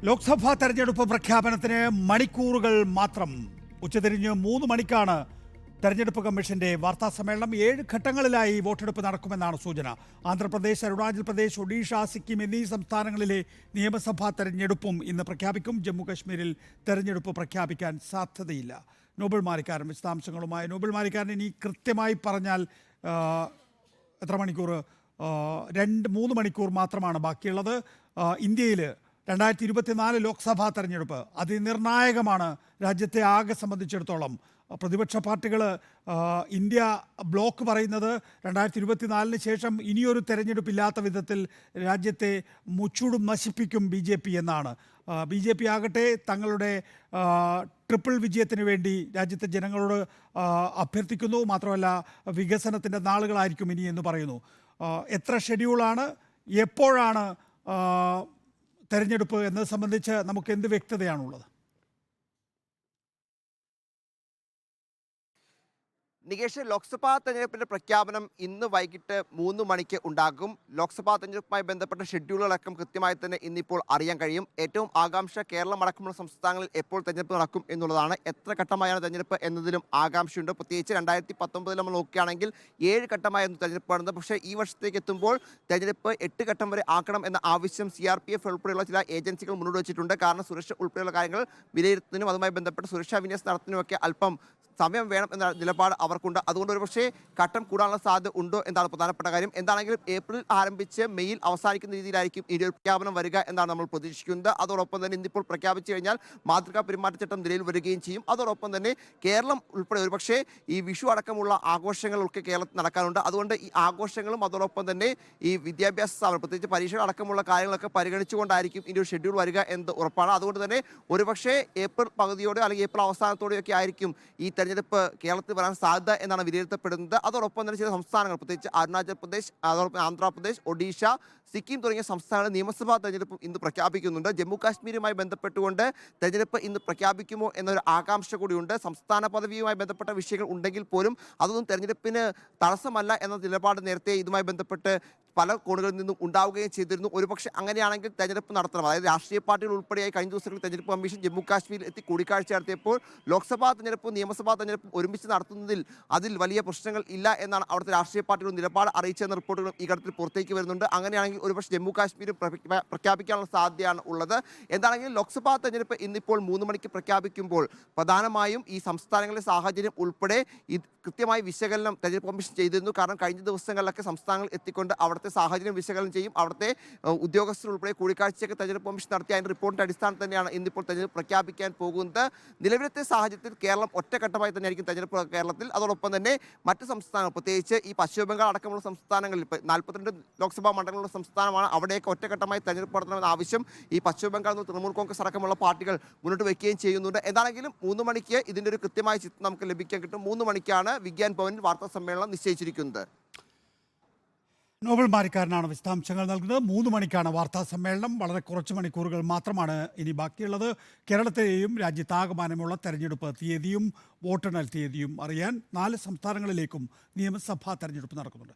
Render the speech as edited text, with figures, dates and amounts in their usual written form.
ലോക്സഭാ തെരഞ്ഞെടുപ്പ് പ്രഖ്യാപനത്തിന് മണിക്കൂറുകൾ മാത്രം. ഉച്ചതിരിഞ്ഞ് 3 മണിക്കാണ് തെരഞ്ഞെടുപ്പ് കമ്മീഷന്റെ വാർത്താ സമ്മേളനം. 7 ഘട്ടങ്ങളിലായി വോട്ടെടുപ്പ് നടക്കുമെന്നാണ് സൂചന. ആന്ധ്രാപ്രദേശ്, അരുണാചൽ പ്രദേശ്, ഒഡീഷ, സിക്കിം എന്നീ സംസ്ഥാനങ്ങളിലെ നിയമസഭാ തെരഞ്ഞെടുപ്പും ഇന്ന് പ്രഖ്യാപിക്കും. ജമ്മു കശ്മീരിൽ തെരഞ്ഞെടുപ്പ് പ്രഖ്യാപിക്കാൻ സാധ്യതയില്ല. നോബൽ മാരിക്കാരൻ വിശദാംശങ്ങളുമായി. നോബൽ മാരിക്കാരൻ, ഇനി കൃത്യമായി പറഞ്ഞാൽ എത്ര മണിക്കൂർ? 3 മണിക്കൂർ മാത്രമാണ് ബാക്കിയുള്ളത്. ഇന്ത്യയിൽ 2024 ലോക്സഭാ തെരഞ്ഞെടുപ്പ് അതിനിർണായകമാണ് രാജ്യത്തെ ആകെ സംബന്ധിച്ചിടത്തോളം. പ്രതിപക്ഷ പാർട്ടികൾ ഇന്ത്യ ബ്ലോക്ക് പറയുന്നത് 2024 ശേഷം ഇനിയൊരു തെരഞ്ഞെടുപ്പില്ലാത്ത വിധത്തിൽ രാജ്യത്തെ മുച്ചൂടും നശിപ്പിക്കും BJP എന്നാണ്. BJP ആകട്ടെ തങ്ങളുടെ ട്രിപ്പിൾ വിജയത്തിന് വേണ്ടി രാജ്യത്തെ ജനങ്ങളോട് അഭ്യർത്ഥിക്കുന്നു. മാത്രമല്ല വികസനത്തിൻ്റെ നാളുകളായിരിക്കും ഇനി എന്ന് പറയുന്നു. എത്ര ഷെഡ്യൂളാണ്, എപ്പോഴാണ് തെരഞ്ഞെടുപ്പ് എന്നത് സംബന്ധിച്ച് നമുക്ക് എന്ത് വ്യക്തതയാണുള്ളത്? നികേഷ്, ലോക്സഭാ തെരഞ്ഞെടുപ്പിന്റെ പ്രഖ്യാപനം ഇന്ന് വൈകിട്ട് 3 മണിക്ക് ഉണ്ടാകും. ലോക്സഭാ തെരഞ്ഞെടുപ്പുമായി ബന്ധപ്പെട്ട ഷെഡ്യൂളുകളടക്കം കൃത്യമായി തന്നെ ഇന്നിപ്പോൾ അറിയാൻ കഴിയും. ഏറ്റവും ആകാംക്ഷ കേരളം അടക്കമുള്ള സംസ്ഥാനങ്ങളിൽ എപ്പോൾ തെരഞ്ഞെടുപ്പ് നടക്കും എന്നുള്ളതാണ്. എത്ര ഘട്ടമായാണ് തെരഞ്ഞെടുപ്പ് എന്നതിലും ആകാംക്ഷയുണ്ട്. പ്രത്യേകിച്ച് 2019 നമ്മൾ നോക്കുകയാണെങ്കിൽ 7 ഘട്ടമായിരുന്നു തെരഞ്ഞെടുപ്പ് നടന്നത്. പക്ഷേ ഈ വർഷത്തേക്ക് എത്തുമ്പോൾ തെരഞ്ഞെടുപ്പ് 8 ഘട്ടം വരെ ആക്കണം എന്ന ആവശ്യം CRPF ഉൾപ്പെടെയുള്ള ചില ഏജൻസികൾ മുന്നോട്ട് വെച്ചിട്ടുണ്ട്. കാരണം സുരക്ഷ ഉൾപ്പെടെയുള്ള കാര്യങ്ങൾ വിലയിരുത്തുന്നതിനും അതുമായി ബന്ധപ്പെട്ട് സുരക്ഷാ വിന്യാസം നടത്തുന്നതിനുമൊക്കെ അല്പം സമയം വേണം എന്ന നിലപാട് അവർക്കുണ്ട്. അതുകൊണ്ട് ഒരുപക്ഷേ ഘട്ടം കൂടാനുള്ള സാധ്യത ഉണ്ടോ എന്നാണ് പ്രധാനപ്പെട്ട കാര്യം. എന്താണെങ്കിലും ഏപ്രിൽ ആരംഭിച്ച് മെയ്യിൽ അവസാനിക്കുന്ന രീതിയിലായിരിക്കും ഈ ഒരു പ്രഖ്യാപനം വരിക എന്നാണ് നമ്മൾ പ്രതീക്ഷിക്കുന്നത്. അതോടൊപ്പം തന്നെ ഇന്നിപ്പോൾ പ്രഖ്യാപിച്ചു കഴിഞ്ഞാൽ മാതൃകാ പെരുമാറ്റച്ചട്ടം നിലയിൽ വരികയും ചെയ്യും. അതോടൊപ്പം തന്നെ കേരളം ഉൾപ്പെടെ ഒരുപക്ഷേ ഈ വിഷു അടക്കമുള്ള ആഘോഷങ്ങളൊക്കെ കേരളത്തിൽ നടക്കാനുണ്ട്. അതുകൊണ്ട് ഈ ആഘോഷങ്ങളും അതോടൊപ്പം തന്നെ ഈ വിദ്യാഭ്യാസ സ്ഥാപനം പ്രത്യേകിച്ച് പരീക്ഷകൾ അടക്കമുള്ള കാര്യങ്ങളൊക്കെ പരിഗണിച്ചുകൊണ്ടായിരിക്കും ഈ ഒരു ഷെഡ്യൂൾ വരിക എന്നത് ഉറപ്പാണ്. അതുകൊണ്ട് തന്നെ ഒരുപക്ഷേ ഏപ്രിൽ പകുതിയോടെ അല്ലെങ്കിൽ ഏപ്രിൽ അവസാനത്തോടെയൊക്കെ ആയിരിക്കും ഈ തെരഞ്ഞെടുപ്പ് കേരളത്തിൽ വരാൻ സാധ്യത എന്നാണ് വിലയിരുത്തപ്പെടുന്നത്. അതോടൊപ്പം തന്നെ ചില സംസ്ഥാനങ്ങൾ പ്രത്യേകിച്ച് അരുണാചൽ പ്രദേശ്, അതോടൊപ്പം ആന്ധ്രാപ്രദേശ്, ഒഡീഷ, സിക്കിം തുടങ്ങിയ സംസ്ഥാനങ്ങൾ നിയമസഭാ തെരഞ്ഞെടുപ്പ് ഇന്ന് പ്രഖ്യാപിക്കുന്നുണ്ട്. ജമ്മു കാശ്മീരുമായി ബന്ധപ്പെട്ടുകൊണ്ട് തെരഞ്ഞെടുപ്പ് ഇന്ന് പ്രഖ്യാപിക്കുമോ എന്നൊരു ആകാംക്ഷ കൂടിയുണ്ട്. സംസ്ഥാന പദവിയുമായി ബന്ധപ്പെട്ട വിഷയങ്ങൾ ഉണ്ടെങ്കിൽ പോലും അതൊന്നും തെരഞ്ഞെടുപ്പിന് തടസ്സമല്ല എന്ന നിലപാട് നേരത്തെ ഇതുമായി ബന്ധപ്പെട്ട് പല കോണുകളിൽ നിന്നും ഉണ്ടാവുകയും ചെയ്തിരുന്നു. ഒരുപക്ഷെ അങ്ങനെയാണെങ്കിൽ തെരഞ്ഞെടുപ്പ് നടത്തണം. അതായത് രാഷ്ട്രീയ പാർട്ടികൾ ഉൾപ്പെടെയായി കഴിഞ്ഞ ദിവസങ്ങളിൽ തെരഞ്ഞെടുപ്പ് കമ്മീഷൻ ജമ്മു കാശ്മീരിൽ എത്തി കൂടിക്കാഴ്ച നടത്തിയപ്പോൾ ലോക്സഭാ തെരഞ്ഞെടുപ്പും നിയമസഭാ തെരഞ്ഞെടുപ്പും ഒരുമിച്ച് നടത്തുന്നതിൽ അതിൽ വലിയ പ്രശ്നങ്ങൾ ഇല്ല എന്നാണ് അവിടുത്തെ രാഷ്ട്രീയ പാർട്ടികൾ നിലപാട് അറിയിച്ചെന്ന റിപ്പോർട്ടുകളും ഈ ഘട്ടത്തിൽ പുറത്തേക്ക് വരുന്നുണ്ട്. അങ്ങനെയാണെങ്കിൽ ഒരുപക്ഷെ ജമ്മു കാശ്മീരും പ്രഖ്യാപിക്കാനുള്ള സാധ്യതയാണ് ഉള്ളത്. എന്താണെങ്കിലും ലോക്സഭാ തെരഞ്ഞെടുപ്പ് ഇന്നിപ്പോൾ 3 മണിക്ക് പ്രഖ്യാപിക്കുമ്പോൾ പ്രധാനമായും ഈ സംസ്ഥാനങ്ങളിലെ സാഹചര്യം ഉൾപ്പെടെ കൃത്യമായി വിശകലനം തെരഞ്ഞെടുപ്പ് കമ്മീഷൻ ചെയ്തിരുന്നു. കാരണം കഴിഞ്ഞ ദിവസങ്ങളിലൊക്കെ സംസ്ഥാനങ്ങൾ എത്തിക്കൊണ്ട് അവിടുത്തെ സാഹചര്യം വിശകലനം ചെയ്യും. അവിടുത്തെ ഉദ്യോഗസ്ഥർ ഉൾപ്പെടെ കൂടിക്കാഴ്ചയൊക്കെ തെരഞ്ഞെടുപ്പ് കമ്മീഷൻ നടത്തിയ അതിൻ്റെ റിപ്പോർട്ടിൻ്റെ അടിസ്ഥാനത്തിൽ തന്നെയാണ് ഇന്നിപ്പോൾ തെരഞ്ഞെടുപ്പ് പ്രഖ്യാപിക്കാൻ പോകുന്നത്. നിലവിലത്തെ സാഹചര്യത്തിൽ കേരളം ഒറ്റഘട്ടമായി തന്നെയായിരിക്കും തെരഞ്ഞെടുപ്പ് കേരളത്തിൽ. അതോടൊപ്പം തന്നെ മറ്റ് സംസ്ഥാനങ്ങൾ പ്രത്യേകിച്ച് ഈ പശ്ചിമ ബംഗാൾ അടക്കമുള്ള സംസ്ഥാനങ്ങളിൽ 42 ലോക്സഭാ മണ്ഡലങ്ങളുള്ള സംസ്ഥാനമാണ്. അവിടെയൊക്കെ ഒറ്റഘട്ടമായി തെരഞ്ഞെടുപ്പ് നടത്തണമെന്ന ആവശ്യം ഈ പശ്ചിമ ബംഗാളിൽ തൃണമൂൽ കോൺഗ്രസ് അടക്കമുള്ള പാർട്ടികൾ മുന്നോട്ട് വയ്ക്കുകയും ചെയ്യുന്നുണ്ട്. എന്താണെങ്കിലും 3 മണിക്ക് ഇതിൻ്റെ ഒരു കൃത്യമായ ചിത്രം നമുക്ക് ലഭിക്കാൻ കിട്ടും. 3 മണിക്കാണ് വിഗ്യാൻ ഭവനിൽ വാർത്താ സമ്മേളനം നിശ്ചയിച്ചിരിക്കുന്നത്. നോബൽ മാരിക്കാരനാണ് വിശദാംശങ്ങൾ നൽകുന്നത്. 3 മണിക്കാണ് വാർത്താ സമ്മേളനം. വളരെ കുറച്ച് മണിക്കൂറുകൾ മാത്രമാണ് ഇനി ബാക്കിയുള്ളത്. കേരളത്തിലെയും രാജ്യത്താകമാനമുള്ള തെരഞ്ഞെടുപ്പ് തീയതിയും വോട്ടെണ്ണൽ തീയതിയും അറിയാൻ 4 സംസ്ഥാനങ്ങളിലേക്കും നിയമസഭാ തെരഞ്ഞെടുപ്പ് നടക്കുന്നുണ്ട്.